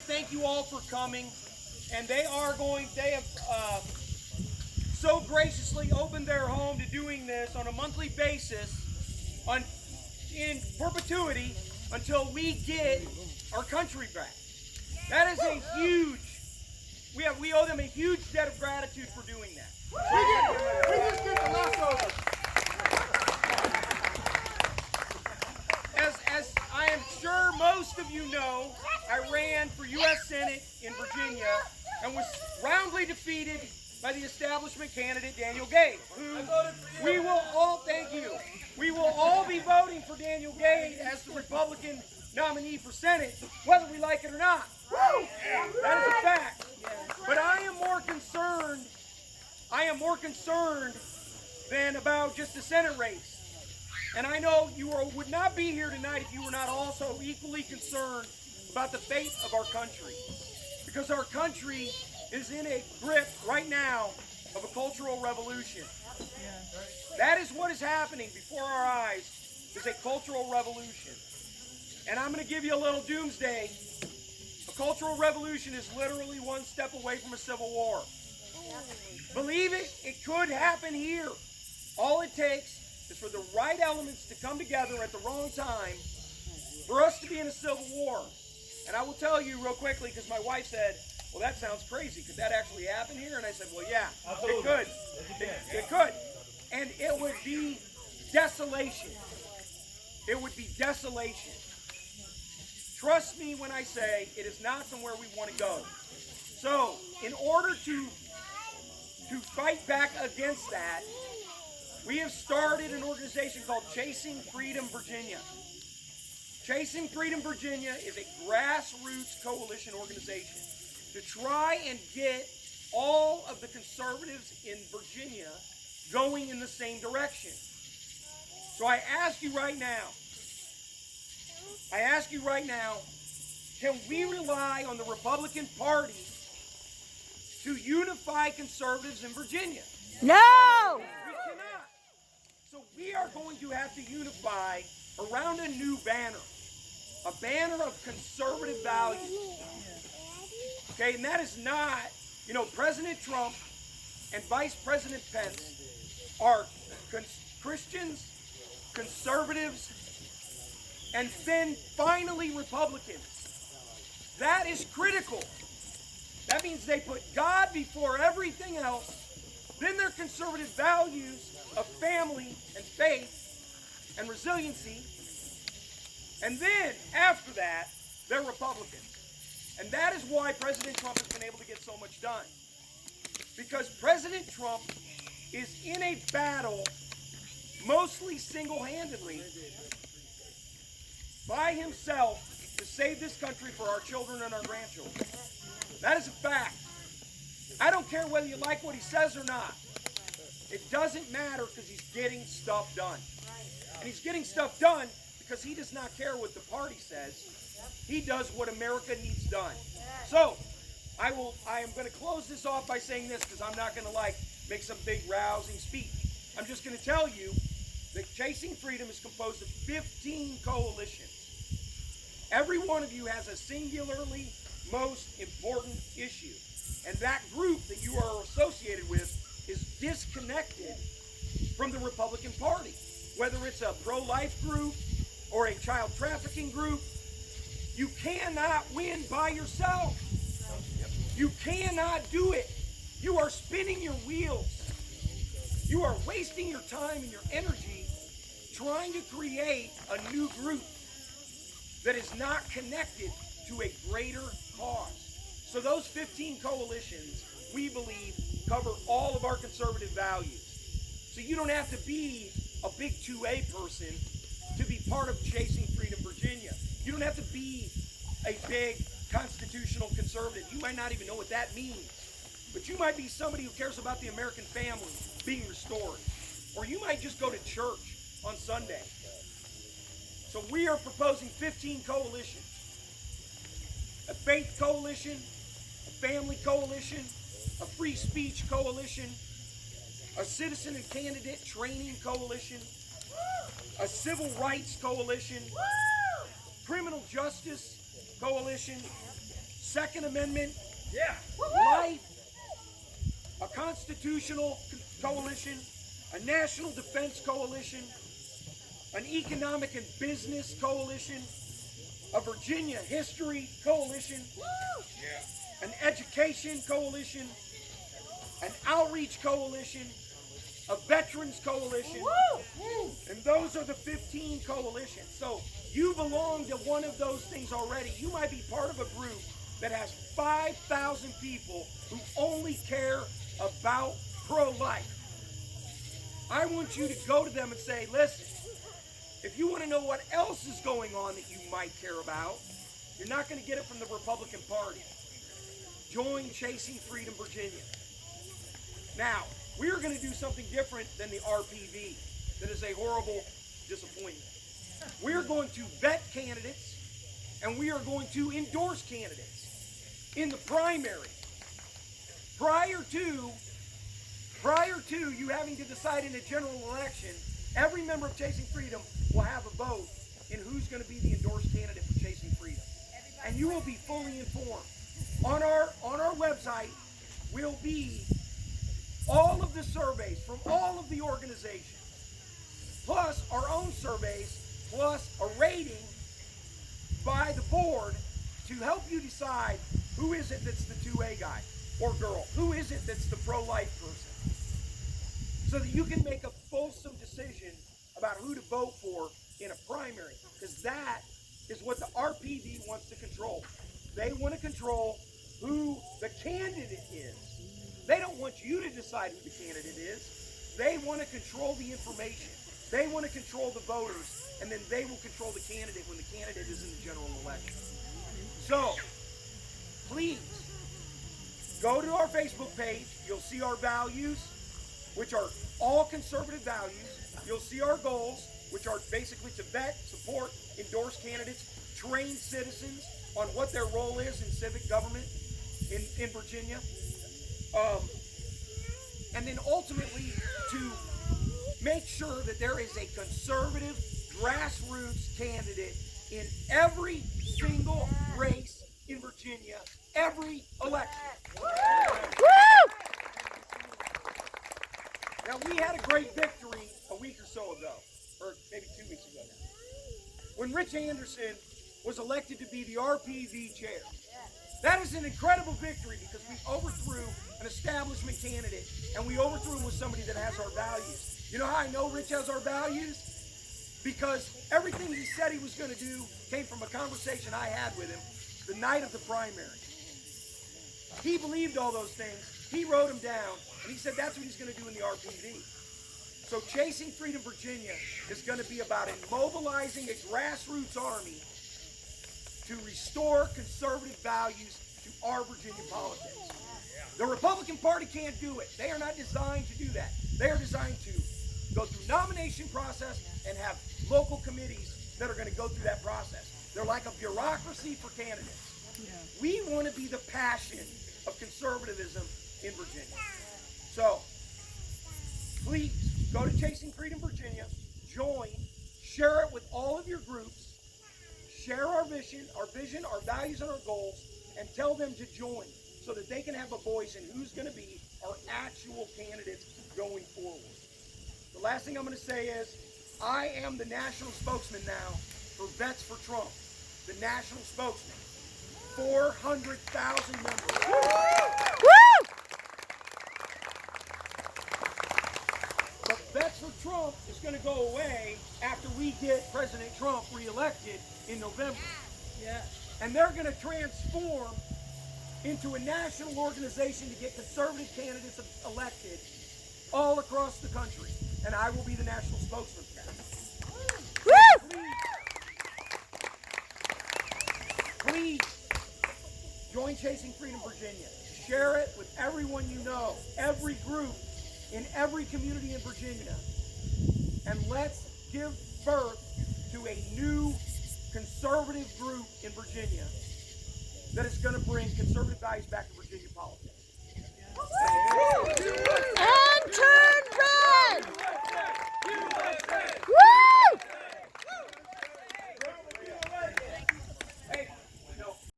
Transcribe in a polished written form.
thank you all for coming. And they have so graciously opened their home to doing this on a monthly basis in perpetuity until we get our country back. That is a huge, we owe them a huge debt of gratitude for doing that. We just get the leftovers. As I am sure most of you know, I ran for U.S. Senate in Virginia and was roundly defeated by the establishment candidate Daniel Gade, who we will all, thank you, we will all be voting for Daniel Gade as the Republican nominee for Senate, whether we like it or not. That is a fact. But I am more concerned than about just the Senate race. And I know you would not be here tonight if you were not also equally concerned about the fate of our country. Because our country is in a grip right now of a cultural revolution. That is what is happening before our eyes, is a cultural revolution. And I'm going to give you a little doomsday. A cultural revolution is literally one step away from a civil war. Believe it, it could happen here. All it takes is for the right elements to come together at the wrong time for us to be in a civil war. And I will tell you real quickly, because my wife said, well, that sounds crazy. Could that actually happen here? And I said, well, yeah, it could. It could. And it would be desolation. It would be desolation. Trust me when I say it is not somewhere we want to go. So, in order to fight back against that, we have started an organization called Chasing Freedom Virginia. Chasing Freedom Virginia is a grassroots coalition organization to try and get all of the conservatives in Virginia going in the same direction. So I ask you right now, can we rely on the Republican Party to unify conservatives in Virginia? No! We cannot. So we are going to have to unify around a new banner. A banner of conservative values. Okay, and that is not, President Trump and Vice President Pence are Christians, conservatives, and then finally Republicans. That is critical. That means they put God before everything else, then their conservative values of family and faith and resiliency, and then after that, they're Republicans. And that is why President Trump has been able to get so much done. Because President Trump is in a battle, mostly single-handedly, by himself, to save this country for our children and our grandchildren. That is a fact. I don't care whether you like what he says or not. It doesn't matter because he's getting stuff done. And he's getting stuff done because he does not care what the party says. He does what America needs done. So, I am going to close this off by saying this because I'm not going to make some big rousing speech. I'm just going to tell you that Chasing Freedom is composed of 15 coalitions. Every one of you has a singularly most important issue. And that group that you are associated with is disconnected from the Republican Party. Whether it's a pro-life group or a child trafficking group, you cannot win by yourself. You cannot do it. You are spinning your wheels. You are wasting your time and your energy trying to create a new group that is not connected to a greater cause. So those 15 coalitions, we believe, cover all of our conservative values. So you don't have to be a big 2A person to be part of Chasing Freedom Virginia. You don't have to be a big constitutional conservative. You might not even know what that means. But you might be somebody who cares about the American family being restored. Or you might just go to church on Sunday. So we are proposing 15 coalitions. A faith coalition, a family coalition, a free speech coalition, a citizen and candidate training coalition, a civil rights coalition, criminal justice coalition, Second Amendment, life, a constitutional coalition, a national defense coalition, an economic and business coalition, a Virginia history coalition, an education coalition, an outreach coalition, a veterans coalition, and those are the 15 coalitions. So you belong to one of those things already. You might be part of a group that has 5,000 people who only care about pro-life. I want you to go to them and say, listen, if you want to know what else is going on that you might care about, you're not going to get it from the Republican Party. Join Chasing Freedom Virginia. Now, we are going to do something different than the RPV. That is a horrible disappointment. We are going to vet candidates, and we are going to endorse candidates in the primary. Prior to you having to decide in a general election, every member of Chasing Freedom will have a vote in who's going to be the endorsed candidate for Chasing Freedom. And you will be fully informed. On our website will be all of the surveys from all of the organizations, plus our own surveys, plus a rating by the board to help you decide who is it that's the 2A guy or girl, who is it that's the pro-life person, so that you can make a fulsome decision about who to vote for in a primary, because that is what the RPD wants to control. They want to control who the candidate is. They don't want you to decide who the candidate is. They want to control the information. They want to control the voters, and then they will control the candidate when the candidate is in the general election. So, please, go to our Facebook page. You'll see our values, which are all conservative values. You'll see our goals, which are basically to vet, support, endorse candidates, train citizens on what their role is in civic government in Virginia. And then ultimately to make sure that there is a conservative grassroots candidate in every single race in Virginia, every election. Now, we had a great victory a week or so ago, or maybe 2 weeks ago now, when Rich Anderson was elected to be the RPV chair. That is an incredible victory because we overthrew an establishment candidate, and we overthrew him with somebody that has our values. You know how I know Rich has our values? Because everything he said he was going to do came from a conversation I had with him the night of the primary. He believed all those things. He wrote them down, and he said that's what he's going to do in the RPV. So Chasing Freedom Virginia is going to be about mobilizing a grassroots army to restore conservative values to our Virginia politics. The Republican Party can't do it. They are not designed to do that. They are designed to go through nomination process and have local committees that are going to go through that process. They're like a bureaucracy for candidates. We want to be the passion of conservatism in Virginia. So, please go to Chasing Freedom Virginia, join, share it with all of your groups, share our vision, our values, and our goals, and tell them to join so that they can have a voice in who's going to be our actual candidates going forward. The last thing I'm going to say is, I am the national spokesman now for Vets for Trump, the national spokesman. 400,000 members. But Vets for Trump is going to go away after we get President Trump reelected in November. And they're going to transform into a national organization to get conservative candidates elected all across the country. And I will be the national spokesman for that. Please join Chasing Freedom Virginia. Share it with everyone you know, every group in every community in Virginia. And let's give birth to a new conservative group in Virginia that is going to bring conservative values back to Virginia politics.